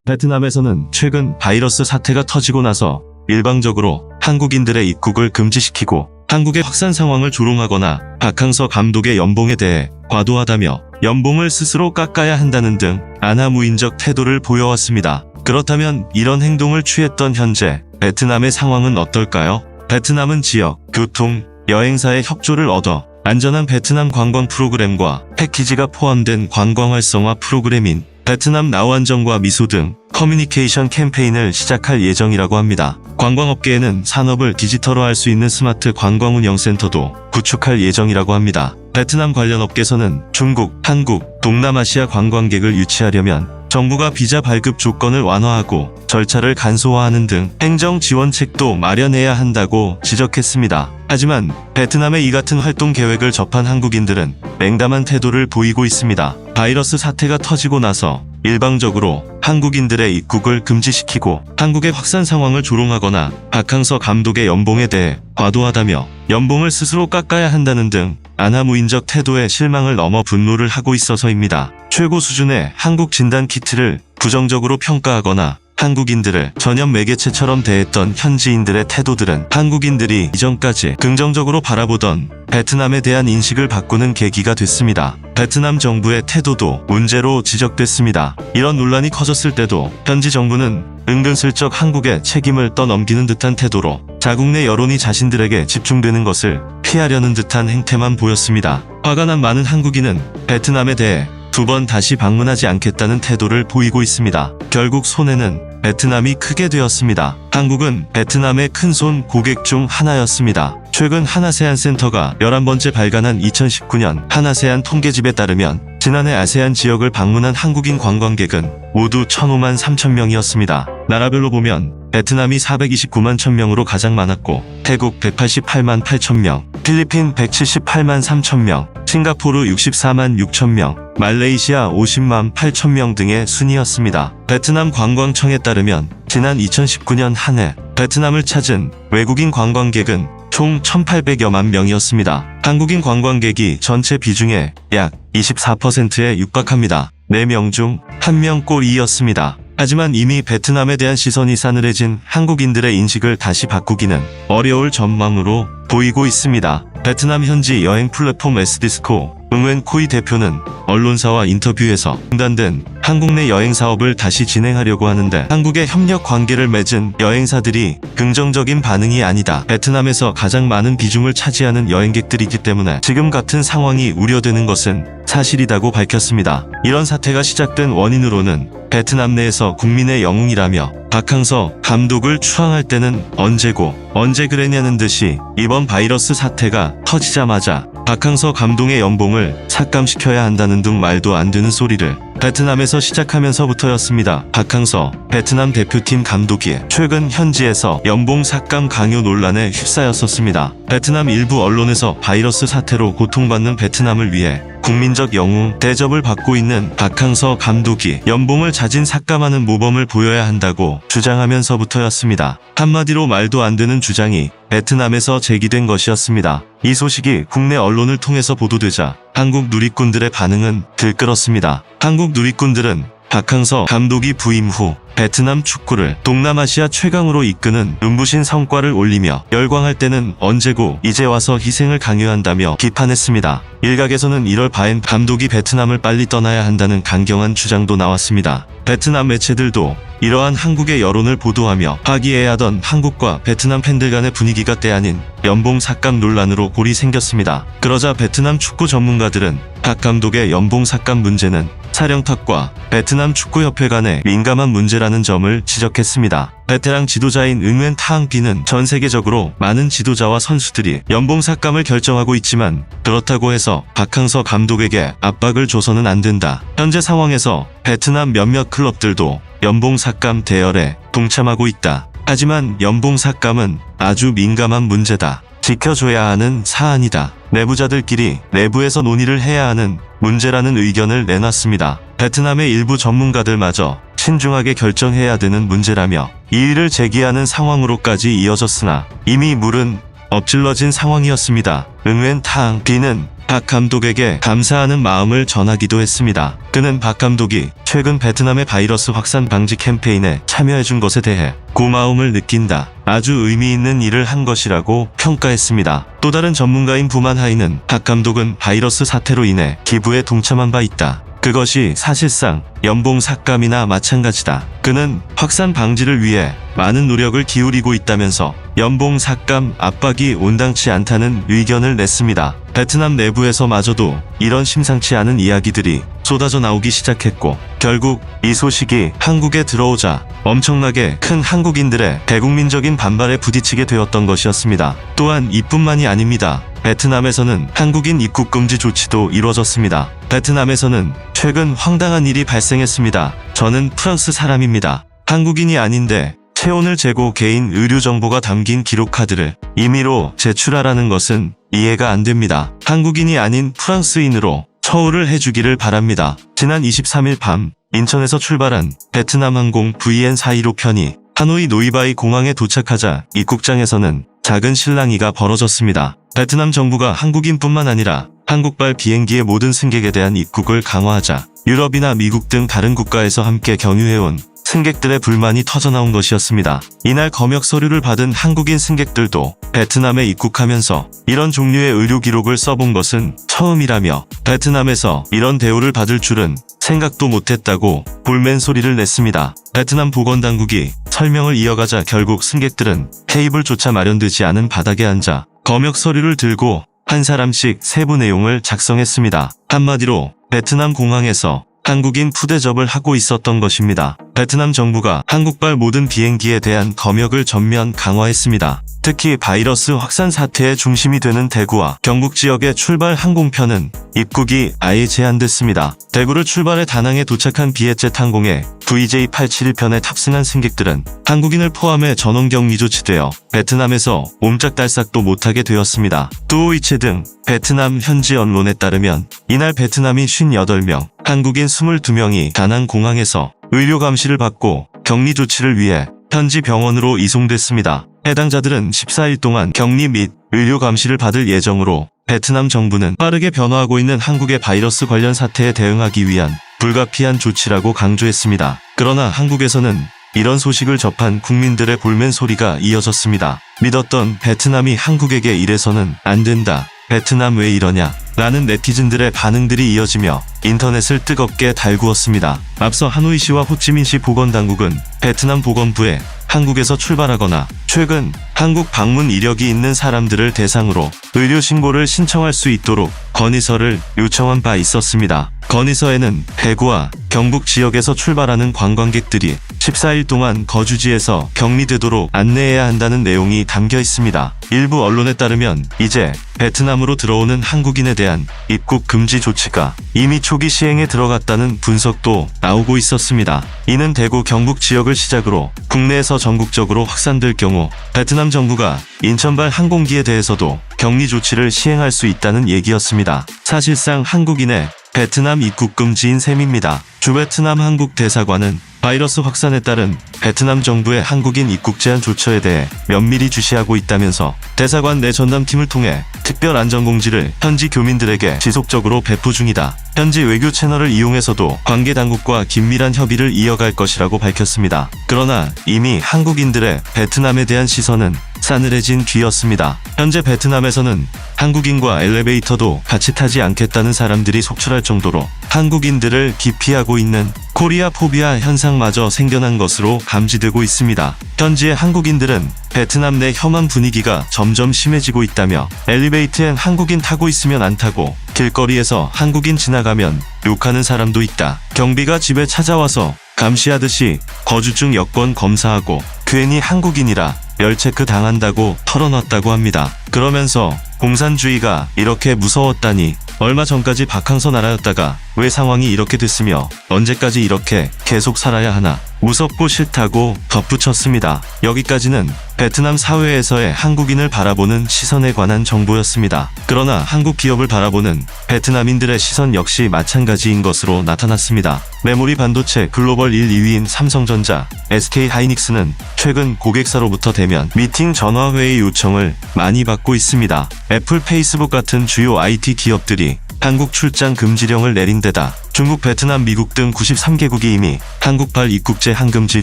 베트남에서는 최근 바이러스 사태가 터지고 나서 일방적으로 한국인들의 입국을 금지시키고 한국의 확산 상황을 조롱하거나 박항서 감독의 연봉에 대해 과도하다며 연봉을 스스로 깎아야 한다는 등 안하무인적 태도를 보여왔습니다. 그렇다면 이런 행동을 취했던 현재 베트남의 상황은 어떨까요? 베트남은 지역, 교통, 여행사의 협조를 얻어 안전한 베트남 관광 프로그램과 패키지가 포함된 관광 활성화 프로그램인 베트남 나우안정과 미소 등 커뮤니케이션 캠페인을 시작할 예정이라고 합니다. 관광업계에는 산업을 디지털화할 수 있는 스마트 관광운영센터도 구축할 예정이라고 합니다. 베트남 관련 업계에서는 중국, 한국, 동남아시아 관광객을 유치하려면 정부가 비자 발급 조건을 완화하고 절차를 간소화하는 등 행정 지원책도 마련해야 한다고 지적했습니다. 하지만 베트남의 이 같은 활동 계획을 접한 한국인들은 냉담한 태도를 보이고 있습니다. 바이러스 사태가 터지고 나서 일방적으로 한국인들의 입국을 금지시키고 한국의 확산 상황을 조롱하거나 박항서 감독의 연봉에 대해 과도하다며 연봉을 스스로 깎아야 한다는 등 안하무인적 태도에 실망을 넘어 분노를 하고 있어서입니다. 최고 수준의 한국 진단 키트를 부정적으로 평가하거나 한국인들을 전염 매개체처럼 대했던 현지인들의 태도들은 한국인들이 이전까지 긍정적으로 바라보던 베트남에 대한 인식을 바꾸는 계기가 됐습니다. 베트남 정부의 태도도 문제로 지적됐습니다. 이런 논란이 커졌을 때도 현지 정부는 은근슬쩍 한국에 책임을 떠넘기는 듯한 태도로 자국 내 여론이 자신들에게 집중되는 것을 피하려는 듯한 행태만 보였습니다. 화가 난 많은 한국인은 베트남에 대해 2번 다시 방문하지 않겠다는 태도를 보이고 있습니다. 결국 손해는 베트남이 크게 되었습니다. 한국은 베트남의 큰손 고객 중 하나였습니다. 최근 하나세안 센터가 11번째 발간한 2019년 하나세안 통계집에 따르면 지난해 아세안 지역을 방문한 한국인 관광객은 모두 1,005만 3천 명이었습니다. 나라별로 보면 베트남이 429만 1,000명으로 가장 많았고 태국 188만 8천 명, 필리핀 178만 3천 명, 싱가포르 64만 6천 명, 말레이시아 50만 8천 명 등의 순이었습니다. 베트남 관광청에 따르면 지난 2019년 한 해 베트남을 찾은 외국인 관광객은 총 1,800여만 명이었습니다. 한국인 관광객이 전체 비중의 약 24%에 육박합니다. 4명 중 1명꼴이었습니다. 하지만 이미 베트남에 대한 시선이 싸늘해진 한국인들의 인식을 다시 바꾸기는 어려울 전망으로 보이고 있습니다. 베트남 현지 여행 플랫폼 S디스코 응웬코이 대표는 언론사와 인터뷰에서 중단된 한국 내 여행 사업을 다시 진행하려고 하는데 한국의 협력 관계를 맺은 여행사들이 긍정적인 반응이 아니다. 베트남에서 가장 많은 비중을 차지하는 여행객들이기 때문에 지금 같은 상황이 우려되는 것은 사실이라고 밝혔습니다. 이런 사태가 시작된 원인으로는 베트남 내에서 국민의 영웅이라며 박항서 감독을 추앙할 때는 언제고 언제 그랬냐는 듯이 이번 바이러스 사태가 터지자마자 박항서 감독의 연봉을 삭감시켜야 한다는 등 말도 안 되는 소리를 베트남에서 시작하면서부터였습니다. 박항서 베트남 대표팀 감독이 최근 현지에서 연봉 삭감 강요 논란에 휩싸였었습니다. 베트남 일부 언론에서 바이러스 사태로 고통받는 베트남을 위해 국민적 영웅 대접을 받고 있는 박항서 감독이 연봉을 자진 삭감하는 모범을 보여야 한다고 주장하면서부터였습니다. 한마디로 말도 안 되는 주장이 베트남에서 제기된 것이었습니다. 이 소식이 국내 언론을 통해서 보도되자 한국 누리꾼들의 반응은 들끓었습니다. 한국 누리꾼들은 박항서 감독이 부임 후 베트남 축구를 동남아시아 최강으로 이끄는 눈부신 성과를 올리며 열광할 때는 언제고 이제 와서 희생을 강요한다며 비판했습니다. 일각에서는 이럴 바엔 감독이 베트남을 빨리 떠나야 한다는 강경한 주장도 나왔습니다. 베트남 매체들도 이러한 한국의 여론을 보도하며 화기애애하던 한국과 베트남 팬들 간의 분위기가 때 아닌 연봉 삭감 논란으로 골이 생겼습니다. 그러자 베트남 축구 전문가들은 박 감독의 연봉 삭감 문제는 사령탑과 베트남 축구협회 간의 민감한 문제라는 점을 지적했습니다. 베테랑 지도자인 응웬 타앙비는 전 세계적으로 많은 지도자와 선수들이 연봉 삭감을 결정하고 있지만 그렇다고 해서 박항서 감독에게 압박을 줘서는 안 된다. 현재 상황에서 베트남 몇몇 클럽들도 연봉 삭감 대열에 동참하고 있다. 하지만 연봉 삭감은 아주 민감한 문제다. 지켜줘야 하는 사안이다. 내부자들끼리 내부에서 논의를 해야 하는 문제라는 의견을 내놨습니다. 베트남의 일부 전문가들마저 신중하게 결정해야 되는 문제라며 이의를 제기하는 상황으로까지 이어졌으나 이미 물은 엎질러진 상황이었습니다. 응웬 탕 비는 박 감독에게 감사하는 마음을 전하기도 했습니다. 그는 박 감독이 최근 베트남의 바이러스 확산 방지 캠페인에 참여해준 것에 대해 고마움을 느낀다. 아주 의미 있는 일을 한 것이라고 평가했습니다. 또 다른 전문가인 부만하이는 박 감독은 바이러스 사태로 인해 기부에 동참한 바 있다. 그것이 사실상 연봉 삭감이나 마찬가지다. 그는 확산 방지를 위해 많은 노력을 기울이고 있다면서 연봉 삭감 압박이 온당치 않다는 의견을 냈습니다. 베트남 내부에서마저도 이런 심상치 않은 이야기들이 쏟아져 나오기 시작했고 결국 이 소식이 한국에 들어오자 엄청나게 큰 한국인들의 대국민적인 반발에 부딪히게 되었던 것이었습니다. 또한 이뿐만이 아닙니다. 베트남에서는 한국인 입국 금지 조치도 이루어졌습니다. 베트남에서는 최근 황당한 일이 발생했습니다. 저는 프랑스 사람입니다. 한국인이 아닌데 체온을 재고 개인 의료 정보가 담긴 기록카드를 임의로 제출하라는 것은 이해가 안 됩니다. 한국인이 아닌 프랑스인으로 처우를 해주기를 바랍니다. 지난 23일 밤 인천에서 출발한 베트남 항공 VN415 편이 하노이 노이바이 공항에 도착하자 입국장에서는 작은 실랑이가 벌어졌습니다. 베트남 정부가 한국인뿐만 아니라 한국발 비행기의 모든 승객에 대한 입국을 강화하자 유럽이나 미국 등 다른 국가에서 함께 경유해온 승객들의 불만이 터져나온 것이었습니다. 이날 검역 서류를 받은 한국인 승객들도 베트남에 입국하면서 이런 종류의 의료 기록을 써본 것은 처음이라며 베트남에서 이런 대우를 받을 줄은 생각도 못했다고 볼멘 소리를 냈습니다. 베트남 보건당국이 설명을 이어가자 결국 승객들은 테이블조차 마련되지 않은 바닥에 앉아 검역 서류를 들고 한 사람씩 세부 내용을 작성했습니다. 한마디로 베트남 공항에서 한국인 푸대접을 하고 있었던 것입니다. 베트남 정부가 한국발 모든 비행기에 대한 검역을 전면 강화했습니다. 특히 바이러스 확산 사태의 중심이 되는 대구와 경북 지역의 출발 항공편은 입국이 아예 제한됐습니다. 대구를 출발해 다낭에 도착한 비에젯 항공의 VJ871편에 탑승한 승객들은 한국인을 포함해 전원 격리 조치되어 베트남에서 옴짝달싹도 못하게 되었습니다. 뚜오이체 등 베트남 현지 언론에 따르면 이날 베트남인 58명, 한국인 22명이 다낭 공항에서 의료 감시를 받고 격리 조치를 위해 현지 병원으로 이송됐습니다. 해당자들은 14일 동안 격리 및 의료 감시를 받을 예정으로 베트남 정부는 빠르게 변화하고 있는 한국의 바이러스 관련 사태에 대응하기 위한 불가피한 조치라고 강조했습니다. 그러나 한국에서는 이런 소식을 접한 국민들의 볼멘 소리가 이어졌습니다. 믿었던 베트남이 한국에게 이래서는 안 된다. 베트남 왜 이러냐? 라는 네티즌들의 반응들이 이어지며 인터넷을 뜨겁게 달구었습니다. 앞서 하노이시와 호치민시 보건당국은 베트남 보건부에 한국에서 출발하거나 최근 한국 방문 이력이 있는 사람들을 대상으로 의료 신고를 신청할 수 있도록 건의서를 요청한 바 있었습니다. 건의서에는 대구와 경북 지역에서 출발하는 관광객들이 14일 동안 거주지에서 격리되도록 안내해야 한다는 내용이 담겨 있습니다. 일부 언론에 따르면 이제 베트남으로 들어오는 한국인에 대한 입국 금지 조치가 이미 초기 시행에 들어갔다는 분석도 나오고 있었습니다. 이는 대구 경북 지역을 시작으로 국내에서 전국적으로 확산될 경우 베트남 정부가 인천발 항공기에 대해서도 격리 조치를 시행할 수 있다는 얘기였습니다. 사실상 한국인의 베트남 입국 금지인 셈입니다. 주베트남 한국 대사관은 바이러스 확산에 따른 베트남 정부의 한국인 입국 제한 조처에 대해 면밀히 주시하고 있다면서 대사관 내 전담팀을 통해 특별 안전공지를 현지 교민들에게 지속적으로 배포 중이다. 현지 외교 채널을 이용해서도 관계 당국과 긴밀한 협의를 이어갈 것이라고 밝혔습니다. 그러나 이미 한국인들의 베트남에 대한 시선은 싸늘해진 뒤였습니다. 현재 베트남에서는 한국인과 엘리베이터도 같이 타지 않겠다는 사람들이 속출할 정도로 한국인들을 기피하고 있는 코리아 포비아 현상마저 생겨난 것으로 감지되고 있습니다. 현지의 한국인들은 베트남 내 혐한 분위기가 점점 심해지고 있다며 엘리베이터엔 한국인 타고 있으면 안 타고 길거리에서 한국인 지나가면 욕하는 사람도 있다. 경비가 집에 찾아와서 감시하듯이 거주증 여권 검사하고 괜히 한국인이라 멸체크 당한다고 털어놨다고 합니다. 그러면서 공산주의가 이렇게 무서웠다니 얼마 전까지 박항서 나라였다가 왜 상황이 이렇게 됐으며 언제까지 이렇게 계속 살아야 하나. 무섭고 싫다고 덧붙였습니다. 여기까지는 베트남 사회에서의 한국인을 바라보는 시선에 관한 정보였습니다. 그러나 한국 기업을 바라보는 베트남인들의 시선 역시 마찬가지인 것으로 나타났습니다. 메모리 반도체 글로벌 1, 2위인 삼성전자, SK하이닉스는 최근 고객사로부터 대면 미팅 전화회의 요청을 많이 받고 있습니다. 애플, 페이스북 같은 주요 IT 기업들이 한국 출장 금지령을 내린 데다 중국, 베트남, 미국 등 93개국이 이미 한국발 입국제 한금지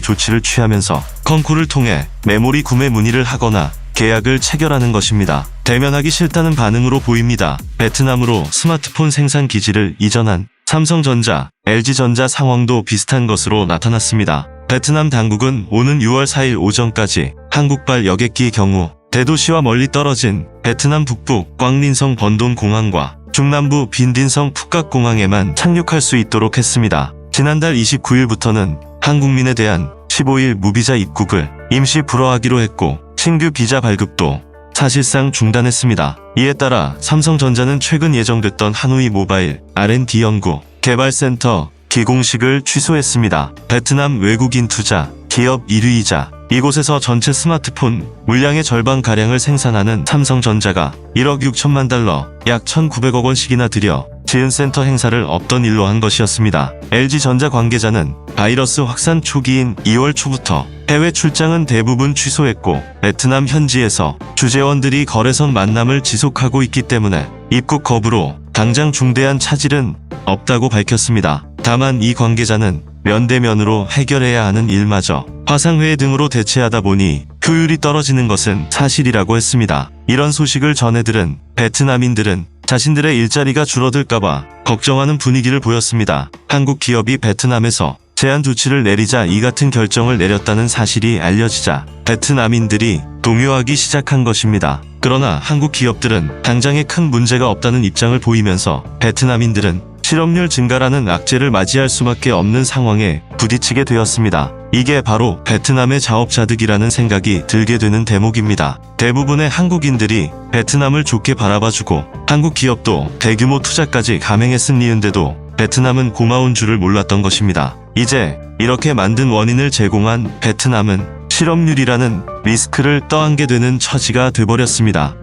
조치를 취하면서 컨코를 통해 메모리 구매 문의를 하거나 계약을 체결하는 것입니다. 대면하기 싫다는 반응으로 보입니다. 베트남으로 스마트폰 생산 기지를 이전한 삼성전자, LG전자 상황도 비슷한 것으로 나타났습니다. 베트남 당국은 오는 6월 4일 오전까지 한국발 여객기 경우 대도시와 멀리 떨어진 베트남 북부 꽝린성 번돈 공항과 중남부 빈딘성 푸각 공항에만 착륙할 수 있도록 했습니다. 지난달 29일부터는 한국민에 대한 15일 무비자 입국을 임시 불허하기로 했고 신규 비자 발급도 사실상 중단했습니다. 이에 따라 삼성전자는 최근 예정됐던 하노이 모바일 R&D 연구 개발센터 기공식을 취소했습니다. 베트남 외국인 투자 기업 1위이자 이곳에서 전체 스마트폰 물량의 절반가량을 생산하는 삼성전자가 1억 6천만 달러, 약 1,900억 원씩이나 들여 지은 센터 행사를 없던 일로 한 것이었습니다. LG전자 관계자는 바이러스 확산 초기인 2월 초부터 해외 출장은 대부분 취소했고 베트남 현지에서 주재원들이 거래선 만남을 지속하고 있기 때문에 입국 거부로 당장 중대한 차질은 없다고 밝혔습니다. 다만 이 관계자는 면대면으로 해결해야 하는 일마저 화상회의 등으로 대체하다 보니 효율이 떨어지는 것은 사실이라고 했습니다. 이런 소식을 전해들은 베트남인들은 자신들의 일자리가 줄어들까봐 걱정하는 분위기를 보였습니다. 한국 기업이 베트남에서 제한 조치를 내리자 이 같은 결정을 내렸다는 사실이 알려지자 베트남인들이 동요하기 시작한 것입니다. 그러나 한국 기업들은 당장에 큰 문제가 없다는 입장을 보이면서 베트남인들은 실업률 증가라는 악재를 맞이할 수밖에 없는 상황에 부딪히게 되었습니다. 이게 바로 베트남의 자업자득이라는 생각이 들게 되는 대목입니다. 대부분의 한국인들이 베트남을 좋게 바라봐주고 한국 기업도 대규모 투자까지 감행했은 이유인데도 베트남은 고마운 줄을 몰랐던 것입니다. 이제 이렇게 만든 원인을 제공한 베트남은 실업률이라는 리스크를 떠안게 되는 처지가 돼버렸습니다.